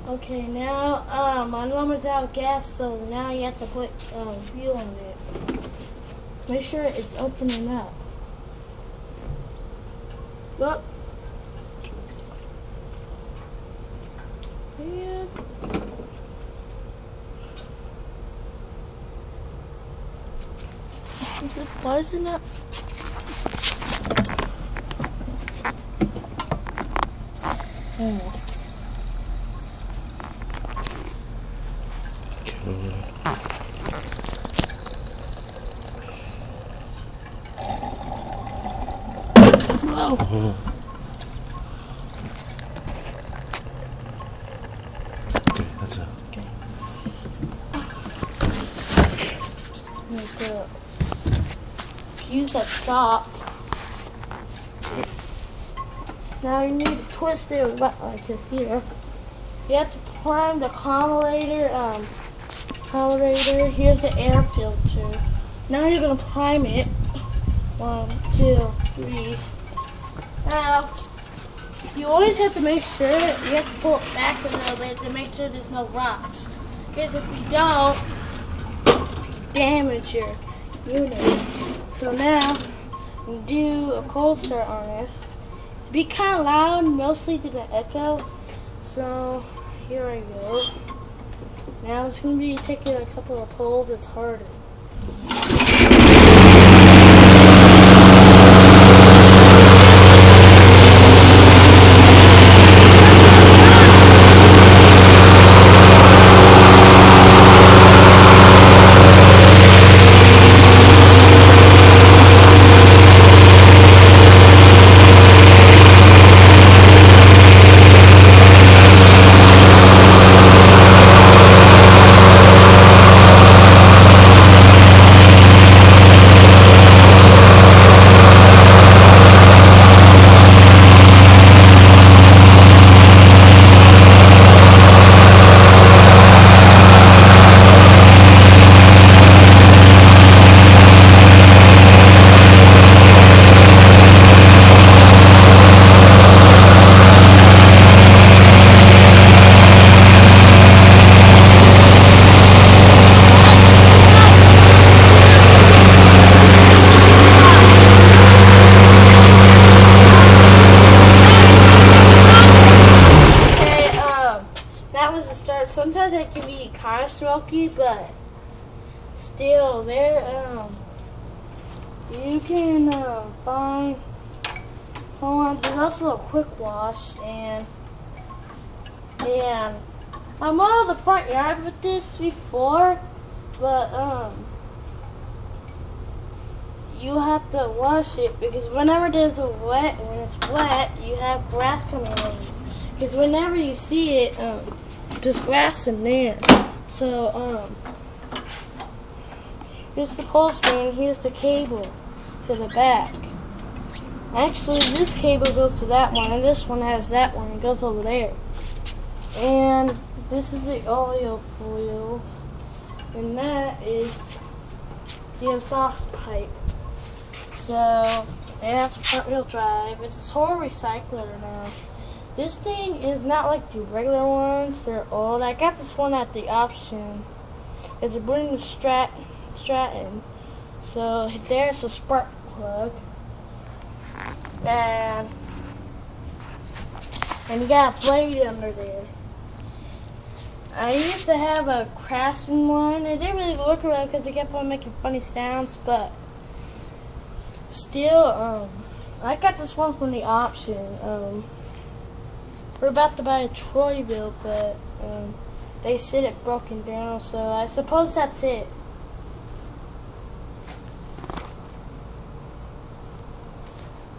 Okay, now my lawnmower's out of gas, so now you have to put fuel in it. Make sure it's opening up. Look. Yeah. Why isn't it? Whoa. Okay, that's it. Okay. Make the fuse at top. Now you need to twist it about like here. You have to prime the carburetor. Here's the air filter. Now you're gonna prime it. 1, 2, 3. Now you always have to make sure you have to pull it back a little bit to make sure there's no rocks. Because if you don't, damage your unit. So now we do a cold start on this. It's be kind of loud, mostly to the echo. So here I go. Now it's going to be taking a couple of pulls. It's harder. That was the start. Sometimes it can be kind of smoky, but still, there. You can find. Hold on. There's also a quick wash, and I mowed the front yard with this before, but you have to wash it because whenever when it's wet, you have grass coming in. Because whenever you see it, there's grass in there. So, here's the pull string, here's the cable to the back. Actually, this cable goes to that one, and this one has that one. It goes over there. And this is the oil foil, and that is the exhaust pipe. So, it has a front wheel drive. It's a Toro recycler now. This thing is not like the regular ones. They're old. I got this one at the option. It's a British Stratton. So there's a spark plug. And you got a blade under there. I used to have a Craftsman one. It didn't really work around because it kept on making funny sounds, but still, I got this one from the option. We're about to buy a Troy build, but they said it broken down, so I suppose that's it.